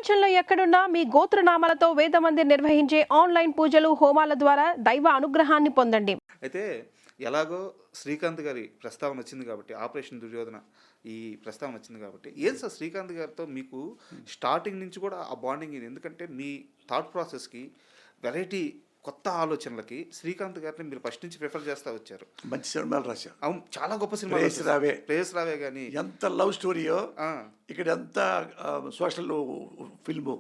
ప్రపంచంలో ఎక్కడున్నా మీ గోత్రనామాలతో వేదమందిర్ నిర్వహించే ఆన్లైన్ పూజలు హోమాల ద్వారా దైవ అనుగ్రహాన్ని పొందండి. అయితే ఎలాగో శ్రీకాంత్ గారి ప్రస్తావన వచ్చింది కాబట్టి ఆపరేషన్ దుర్యోధన ఈ ప్రస్తావన వచ్చింది కాబట్టి ఏం సార్ శ్రీకాంత్ గారితో మీకు స్టార్టింగ్ నుంచి కూడా ఆ బాండింగ్ ఇది ఎందుకంటే మీ థాట్ ప్రాసెస్కి వెరైటీ కొత్త ఆలోచనలకి శ్రీకాంత్ గారిని మీరు ఫస్ట్ నుంచి ప్రిఫర్ చేస్తూ వచ్చారు. మంచి సినిమాలు రాశారు. అవును, చాలా గొప్ప సినిమా. ప్రేయస్ రావే కానీ ఎంత లవ్ స్టోరీయో, ఇక్కడ ఎంత సోషల్ ఫిల్ము,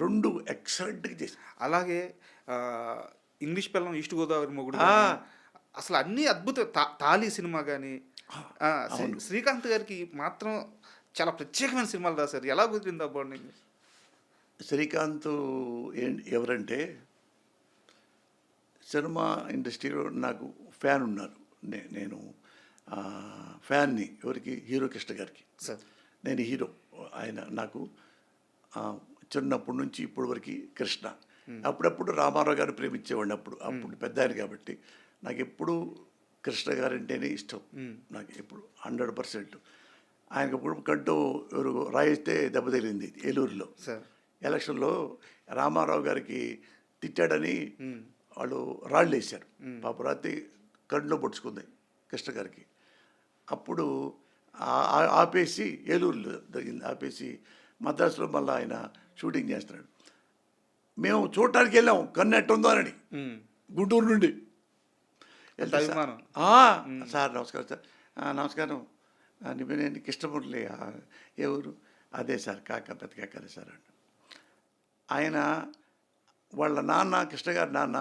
రెండు ఎక్సలెంట్గా చేసి. అలాగే ఇంగ్లీష్ పిల్లం ఈస్ట్ గోదావరి మొగుడు అసలు అన్నీ అద్భుత తాళీ సినిమా కానీ శ్రీకాంత్ గారికి మాత్రం చాలా ప్రత్యేకమైన సినిమాలు రాశారు. ఎలా కుదిరింది ఆ బాండింగ్? శ్రీకాంత్ ఎవరంటే సినిమా ఇండస్ట్రీలో నాకు ఫ్యాన్ ఉన్నారు. నేను ఫ్యాన్ని ఎవరికి? హీరో కృష్ణ గారికి. నేను హీరో, ఆయన నాకు చిన్నప్పటి నుంచి ఇప్పటి వరకు కృష్ణ. అప్పుడప్పుడు రామారావు గారు ప్రేమించేవాడిని. అప్పుడు పెద్ద ఆయన కాబట్టి నాకు ఎప్పుడు కృష్ణ గారంటేనే ఇష్టం. నాకు ఎప్పుడు 100%. ఆయనకు ఎప్పుడు కంటూ ఎవరు రాయిస్తే దెబ్బ తగిలింది ఏలూరులో ఎలక్షన్లో. రామారావు గారికి తిట్టాడని వాళ్ళు రాళ్ళు వేశారు. పాప రాత్రి కడులో పొడుచుకుంది కృష్ణ గారికి. అప్పుడు ఆపేసి ఏలూరులో జరిగింది. ఆపేసి మద్రాసులో మళ్ళీ ఆయన షూటింగ్ చేస్తున్నాడు. మేము చూడటానికి వెళ్ళాం కన్ను ఎట్టుందో అని, గుంటూరు నుండి. సార్ నమస్కారం సార్. నమస్కారం, నేను కృష్ణమూర్తి. ఏ ఊరు? అదే సార్, పెద్ద కాకలే సార్ అండి. ఆయన వాళ్ళ నాన్న, కృష్ణ గారి నాన్న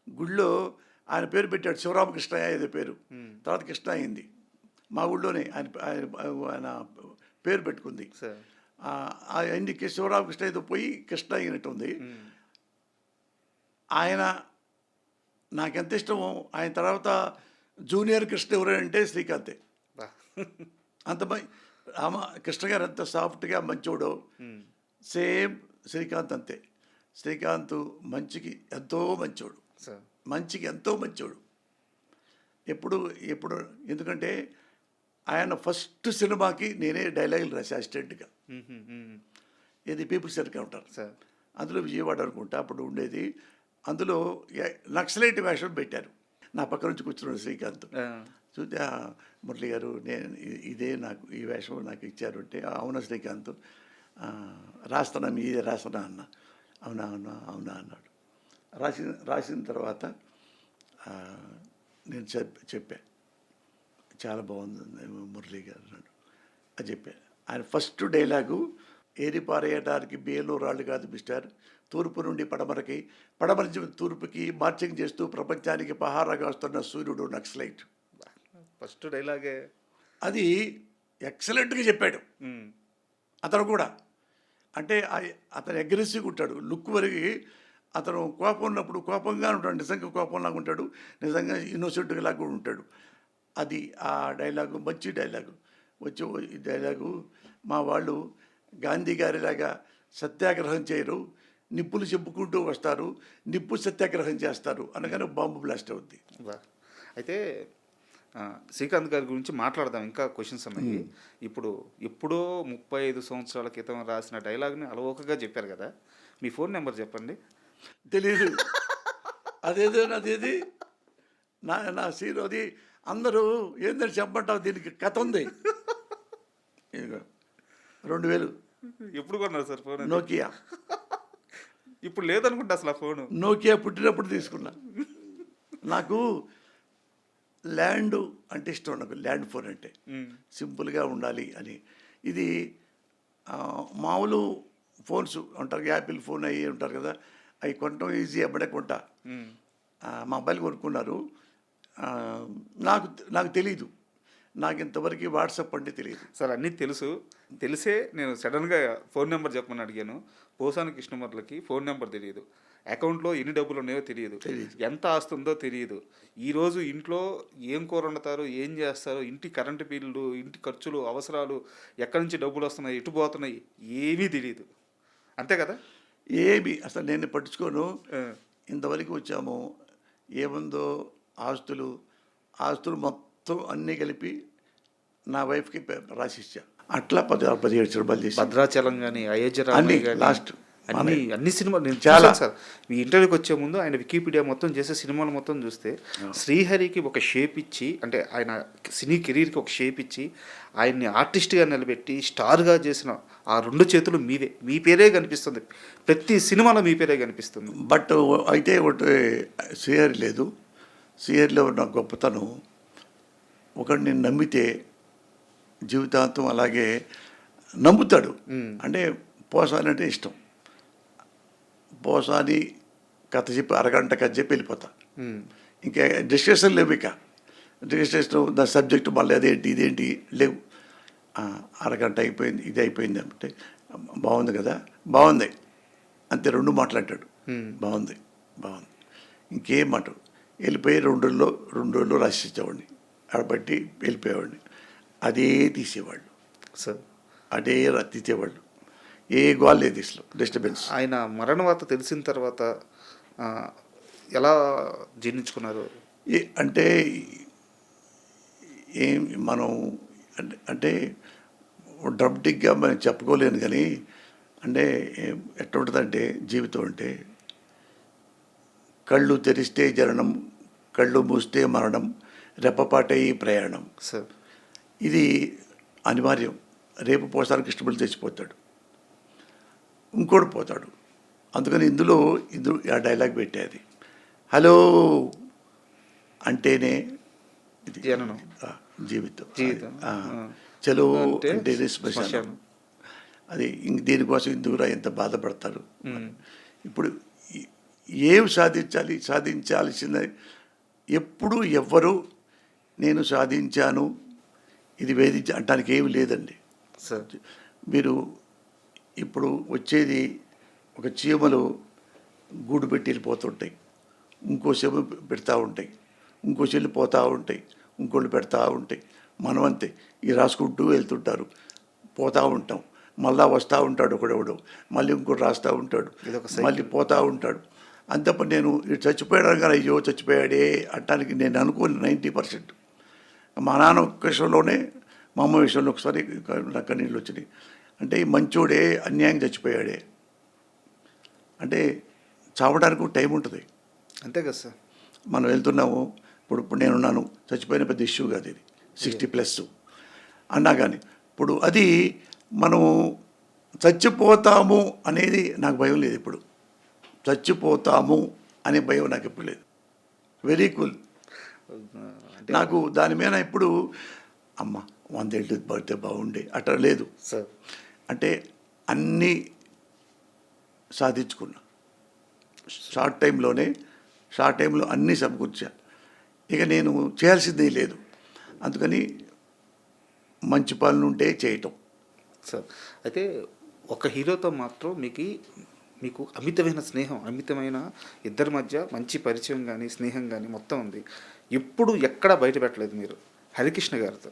గుళ్ళో ఆయన పేరు పెట్టాడు, శివరామకృష్ణ ఏదో పేరు. తర్వాత కృష్ణ అయింది. మా ఊళ్ళోనే ఆయన పేరు పెట్టుకుంది. ఆయనకి శివరామకృష్ణ ఏదో పోయి కృష్ణ అయినట్టుంది. ఆయన నాకెంత ఇష్టమో. ఆయన తర్వాత జూనియర్ కృష్ణ ఎవరంటే శ్రీకాంతే. అంత కృష్ణ గారు ఎంత సాఫ్ట్గా మంచోడో సేమ్ శ్రీకాంత్ అంతే. శ్రీకాంత్ మంచికి ఎంతో మంచోడు, మంచికి ఎంతో మంచోడు. ఎప్పుడు ఎందుకంటే ఆయన ఫస్ట్ సినిమాకి నేనే డైలాగులు రాసా అసిస్టెంట్గా. ఇది పీపుల్స్ ఎన్కౌంటర్, అందులో విజయవాడ అనుకుంటా అప్పుడు ఉండేది. అందులో నక్సలైట్ వేషం పెట్టారు. నా పక్క నుంచి కూర్చున్నాడు శ్రీకాంత్. చూస్తే మురళి గారు, నేను ఇదే నాకు ఈ వేషం నాకు ఇచ్చారు అంటే, అవునా శ్రీకాంత్ రాస్తానా, మీదే రాస్తానా అన్న. అవునా అవునా అవునా అన్నాడు. రాసిన తర్వాత నేను చెప్పా, చాలా బాగుంది మురళి గారు అన్నాడు. అది చెప్పా. ఆయన ఫస్ట్ డైలాగు, ఏరి పారేయడానికి బేలు రాళ్ళు కాదు మిస్టర్, తూర్పు నుండి పడమరకి, పడమర నుంచి తూర్పుకి మార్చింగ్ చేస్తూ ప్రపంచానికి పహారాగా వస్తున్న సూర్యుడు నక్సలైట్. ఫస్ట్ డైలాగే అది ఎక్సలెంట్గా చెప్పాడు అతను కూడా. అంటే అతను అగ్రెసివ్గా ఉంటాడు. లుక్ వరకు అతను కోపం ఉన్నప్పుడు కోపంగా ఉంటాడు, నిజంగా కోపంలాగా ఉంటాడు, నిజంగా ఇన్నోసెంట్గా లాగా కూడా ఉంటాడు. అది ఆ డైలాగు మంచి డైలాగు. ఈ డైలాగు మా వాళ్ళు గాంధీ గారిలాగా సత్యాగ్రహం చేయరు, నిప్పులు చెప్పుకుంటూ వస్తారు, నిప్పు సత్యాగ్రహం చేస్తారు అనగానే బాంబు బ్లాస్ట్ అవుద్ది. అయితే శ్రీకాంత్ గారి గురించి మాట్లాడదాం, ఇంకా క్వశ్చన్స్ ఉన్నాయి. ఎప్పుడో 35 సంవత్సరాల క్రితం రాసిన డైలాగ్ని అలవోకగా చెప్పారు కదా, మీ ఫోన్ నెంబర్ చెప్పండి. తెలీదు. అదేది నా సీన్ అది. అందరూ ఏందని చెప్పంటావు, దీనికి కథ ఉంది. 2000 ఎప్పుడు కొన్నారు సార్ ఫోన్? నోకియా. ఇప్పుడు లేదనుకుంటా అసలు ఆ ఫోను. నోకియా పుట్టినప్పుడు తీసుకున్నా. నాకు ల్యాండ్ అంటే ఇష్టం, నాకు ల్యాండ్ ఫోన్ అంటే సింపుల్గా ఉండాలి అని. ఇది మామూలు ఫోన్స్ ఉంటారు, యాపిల్ ఫోన్ అయ్యి ఉంటారు కదా, అవి కొనటం ఈజీ, అప్పుడే కొంటా. మా అబ్బాయిలు కొనుక్కున్నారు. నాకు తెలీదు, నాకు ఇంతవరకు వాట్సాప్ అంటే తెలియదు సార్. అన్నీ తెలిసే నేను సడన్గా ఫోన్ నెంబర్ చెప్పమని అడిగాను. పోసాని కృష్ణమూర్తికి ఫోన్ నెంబర్ తెలియదు, అకౌంట్లో ఎన్ని డబ్బులు ఉన్నాయో తెలియదు, ఎంత ఆస్తుందో తెలియదు, ఈరోజు ఇంట్లో ఏం కూర వండుతారు, ఏం చేస్తారు, ఇంటి కరెంటు బిల్లు, ఇంటి ఖర్చులు, అవసరాలు, ఎక్కడి నుంచి డబ్బులు వస్తున్నాయి, ఎటు పోతున్నాయి, ఏమీ తెలియదు. అంతే కదా? ఏమి అసలు నేను పట్టించుకోను. ఇంతవరకు వచ్చాము, ఏముందో ఆస్తులు మొత్తం అన్నీ కలిపి నా వైఫ్కి రాసిచ్చా. అట్లా 17 సినిమాలు చేసి భద్రాచలం కానీ అయోధ్య అన్ని రామయ్య కానీ లాస్ట్ అన్ని సినిమాలు నేను చాలా. చూశాను సార్. మీ ఇంటర్వ్యూకి వచ్చే ముందు ఆయన వికీపీడియా మొత్తం చేసే సినిమాలు మొత్తం చూస్తే శ్రీహరికి ఒక షేప్ ఇచ్చి, అంటే ఆయన సినీ కెరీర్కి ఒక షేప్ ఇచ్చి ఆయన్ని ఆర్టిస్ట్గా నిలబెట్టి స్టార్గా చేసిన ఆ 2 చేతులు మీవే. మీ పేరే కనిపిస్తుంది, ప్రతి సినిమాలో మీ పేరే కనిపిస్తుంది. బట్ అయితే ఒకటి శ్రీహరి లేదు. శ్రీహరిలో ఉన్న గొప్పతనం, ఒకడిని నమ్మితే జీవితాంతం అలాగే నమ్ముతాడు. అంటే పోసాని అంటే ఇష్టం. పోసాని కథ చెప్పి అరగంట కథ చెప్పి వెళ్ళిపోతా. ఇంకా డిస్కషన్ లేవు. ఇక డిస్కషన్ దాని సబ్జెక్టు మళ్ళీ అదేంటి ఇదేంటి లేవు. అరగంట అయిపోయింది, ఇది అయిపోయింది అంటే బాగుంది కదా, బాగుంది అంతే 2 మాట్లాడాడు. బాగుంది బాగుంది ఇంకేం మాట. వెళ్ళిపోయి 2 రోజుల్లో రాసిచ్చేవాడిని, ఆడబట్టి వెళ్ళిపోయేవాడిని. అదే తీసేవాళ్ళు సార్, అదే తీసేవాళ్ళు. ఏ గోల్ లేదు ఇసలు, డిస్టర్బెన్స్. ఆయన మరణ వార్త తెలిసిన తర్వాత ఎలా జీర్ణించుకున్నారు? అంటే ఏం మనం అంటే డ్రమ్టిక్గా మనం చెప్పుకోలేను కానీ, అంటే ఎట్లా ఉంటుందంటే జీవితం అంటే కళ్ళు తెరిస్తే జననం, కళ్ళు మూస్తే మరణం, రెప్పపాటే ఈ ప్రయాణం. సార్, ఇది అనివార్యం. రేపు పోసానికి కృష్ణుడు తెచ్చిపోతాడు, ఇంకోటి పోతాడు. అందుకని ఇందులో ఆ డైలాగ్ పెట్టేది, హలో అంటేనే ఇది జననం, జీవితం. జీవితం. చలో అంటే అంటేనే శ్మశానం. అది దీనికోసం ఇందుకురా ఎంత బాధపడతారు. ఇప్పుడు ఏం సాధించాల్సిందే. ఎప్పుడు ఎవ్వరు నేను సాధించాను ఇది అంటానికి ఏమి లేదండి సార్. మీరు ఇప్పుడు వచ్చేది ఒక చీమలు గూడు పెట్టి వెళ్ళిపోతుంటాయి, ఇంకో చెవు పెడతా ఉంటాయి, ఇంకో చెల్లి పోతూ ఉంటాయి, ఇంకోళ్ళు పెడతా ఉంటాయి. మనం అంతే, ఈ రాసుకుంటూ వెళ్తుంటారు, పోతూ ఉంటాం, మళ్ళా వస్తూ ఉంటాడు ఒకడెవడు, మళ్ళీ ఇంకోటి రాస్తూ ఉంటాడు, మళ్ళీ పోతూ ఉంటాడు. అంతప్ప నేను ఇటు చచ్చిపోయాడు కానీ అయ్యో చచ్చిపోయాడే అంటానికి నేను అనుకోని 90%. మా నాన్న ఒక్క విషయంలోనే, మా అమ్మ విషయంలో ఒకసారి నా కన్నీళ్ళు వచ్చినాయి. అంటే ఈ మంచోడే అన్యాయం చచ్చిపోయాడే అంటే చావడానికి టైం ఉంటుంది. అంతే కదా సార్. మనం వెళ్తున్నాము, ఇప్పుడు నేనున్నాను, చచ్చిపోయిన పెద్ద ఇష్యూ కాదు ఇది, 60+ అన్నా కానీ ఇప్పుడు అది మనము చచ్చిపోతాము అనేది నాకు భయం లేదు. ఇప్పుడు చచ్చిపోతాము అనే భయం నాకు ఎప్పుడు లేదు. Very cool. నాకు దాని మీద ఇప్పుడు అమ్మ 100 ఏళ్ళు పడితే బాగుండే అట్లా లేదు సార్. అంటే అన్నీ సాధించుకున్నా షార్ట్ టైంలో అన్నీ సమకూర్చా. ఇక నేను చేయాల్సిందే లేదు. అందుకని మంచి పనులు ఉంటే చేయటం. సార్, అయితే ఒక హీరోతో మాత్రం మీకు అమితమైన స్నేహం, అమితమైన ఇద్దరి మధ్య మంచి పరిచయం కానీ స్నేహం కానీ మొత్తం ఉంది. ఎప్పుడు ఎక్కడ బయట పెట్టలేదు మీరు హరికృష్ణ గారితో.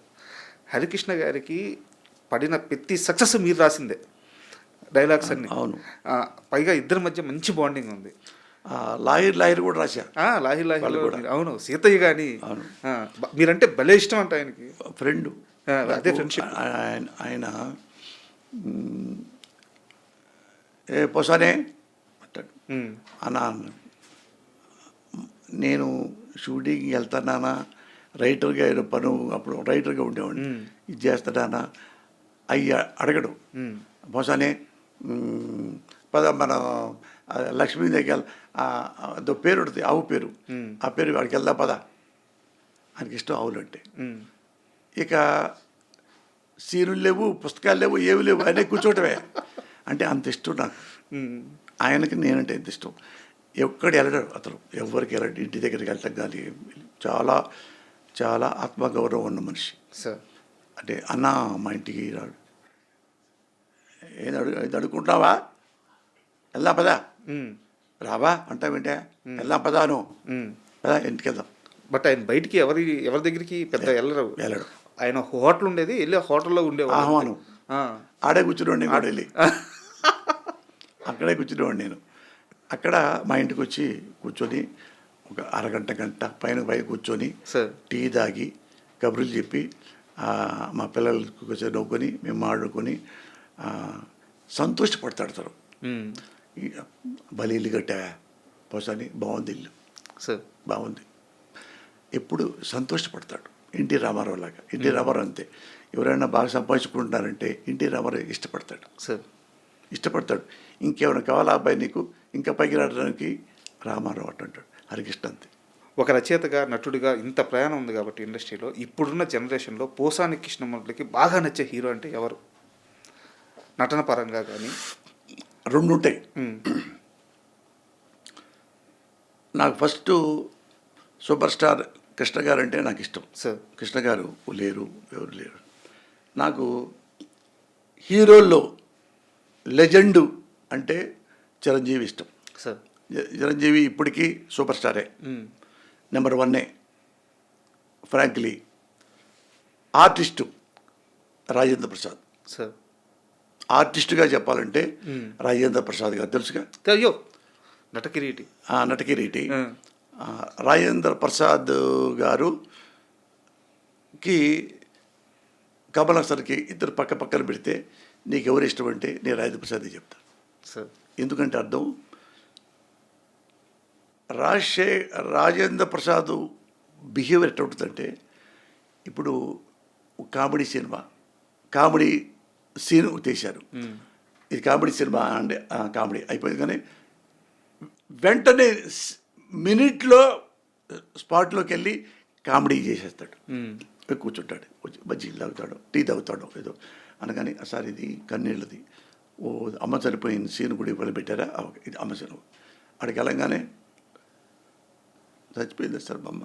హరికృష్ణ గారికి పడిన ప్రతి సక్సెస్ మీరు రాసిందే డైలాగ్స్ అన్ని. అవును. పైగా ఇద్దరి మధ్య మంచి బాండింగ్ ఉంది. లాయర్ కూడా రాశా. లాహిర్ అవును, సీతయ్య కానీ మీరంటే భలే ఇష్టం అంట ఆయనకి. ఫ్రెండ్, అదే ఫ్రెండ్షిప్. ఆయన ఏ పోసానే అంటాడు అన్నా. నేను షూటింగ్కి వెళ్తానా, రైటర్గా పను అప్పుడు రైటర్గా ఉండేవాడిని, ఇది చేస్తానా అయ్యి అడగడు. పోసానే పద మన లక్ష్మీ దగ్గర అదో పేరు ఉంటుంది, ఆవు పేరు, ఆ పేరు వాడికి వెళ్దా పద. ఆయనకి ఇష్టం ఆవులు అంటే. ఇక సీనులు లేవు, పుస్తకాలు లేవు, ఏవి లేవు, అనే కూర్చోటమే. అంటే అంత ఇష్టం నాకు. ఆయనకి నేనంటే ఎంత ఇష్టం. ఎక్కడికి వెళ్ళడు అతను, ఎవరికి వెళ్ళడు. ఇంటి దగ్గరికి వెళ్ళటం కానీ చాలా చాలా ఆత్మగౌరవం ఉన్న మనిషి సార్. అంటే అన్న మా ఇంటికి రాడు, ఏది అడుగుకుంటున్నావా, వెళ్దాం పదా, రావా అంటావేంటే, వెళ్దాం పదాను పదా ఇంటికి వెళ్దాం. బట్ ఆయన బయటికి ఎవరి దగ్గరికి పెద్ద వెళ్ళడు. ఆయన హోటల్ ఉండేది, వెళ్ళి హోటల్లో ఉండేవాడు. ఆహ్వానం ఆడే కూర్చునేవాడిని కూడా వెళ్ళి, అక్కడే కూర్చునేవాడిని నేను. అక్కడ మా ఇంటికి వచ్చి కూర్చొని ఒక అరగంట గంట పైన కూర్చొని టీ తాగి కబుర్లు చెప్పి మా పిల్లలకు కొంచెం నవ్వుకొని మేము ఆడుకొని సంతోషపడతాడు తను. భలే ఇల్లు కట్టావా పోసాని, బాగుంది ఇల్లు, సార్ బాగుంది, ఎప్పుడు సంతోషపడతాడు. ఎన్టీ రామారావు లాగా. ఎన్టీ రామారావు అంతే, ఎవరైనా బాగా సంపాదించుకుంటున్నారంటే ఎన్టీ రామారావు ఇష్టపడతాడు. సార్ ఇష్టపడతాడు. ఇంకేమైనా కావాలా అబ్బాయి నీకు, ఇంకా పైకి రావడానికి, రామారావు అంటాడు. హరికృష్ణ అంతే. ఒక రచయితగా, నటుడిగా ఇంత ప్రయాణం ఉంది కాబట్టి ఇండస్ట్రీలో, ఇప్పుడున్న జనరేషన్లో పోసాని కృష్ణమూర్తికి బాగా నచ్చే హీరో అంటే ఎవరు? నటన పరంగా కానీ. రెండు ఉంటాయి. నాకు ఫస్ట్ సూపర్ స్టార్ కృష్ణ గారు అంటే నాకు ఇష్టం. సార్ కృష్ణ గారు లేరు, ఎవరు లేరు. నాకు హీరోల్లో లెజెండు అంటే చిరంజీవి ఇష్టం. సార్ చిరంజీవి ఇప్పటికీ సూపర్ స్టారే, number 1. Frankly artist Rajendra Prasad. Sir ఆర్టిస్టుగా చెప్పాలంటే రాజేంద్ర ప్రసాద్ గారు తెలుసుగా. అయ్యో, నటకిరీటి. నటకిరీటి. రాజేంద్ర ప్రసాద్ గారుకి కమల్ హాసన్కి ఇద్దరు పక్క పక్కన పెడితే నీకు ఎవరు ఇష్టం అంటే నేను రాజేంద్ర ప్రసాదే చెప్తాను. సార్ ఎందుకంటే అర్థం, రాజేంద్ర ప్రసాద్ బిహేవియర్ ఎట్లా ఉంటుందంటే, ఇప్పుడు కామెడీ సినిమా, కామెడీ సీన్ తీశారు, ఇది కామెడీ సినిమా అంటే కామెడీ అయిపోయింది, కానీ వెంటనే మినిట్లో స్పాట్లోకి వెళ్ళి కామెడీ చేసేస్తాడు. కూర్చుంటాడు, బజ్జీలు తాగుతాడు, టీ తాగుతాడు ఏదో అనగానే, సార్ ఇది కన్నీళ్ళది, ఓ అమ్మ చనిపోయిన సీన్ కూడా ఇవ్వాలి పెట్టారా, ఓకే ఇది అమ్మ సీన్. అక్కడికి వెళ్ళంగానే చచ్చిపోయింది సార్ మా అమ్మ,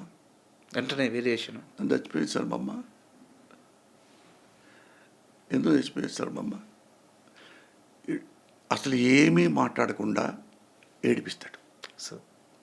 వెంటనే వేరియేషన్, చచ్చిపోయింది సార్ మా అమ్మ, ఎందుకు చచ్చిపోయింది సార్ మా అమ్మ. అసలు ఏమీ మాట్లాడకుండా ఏడిపిస్తాడు. సార్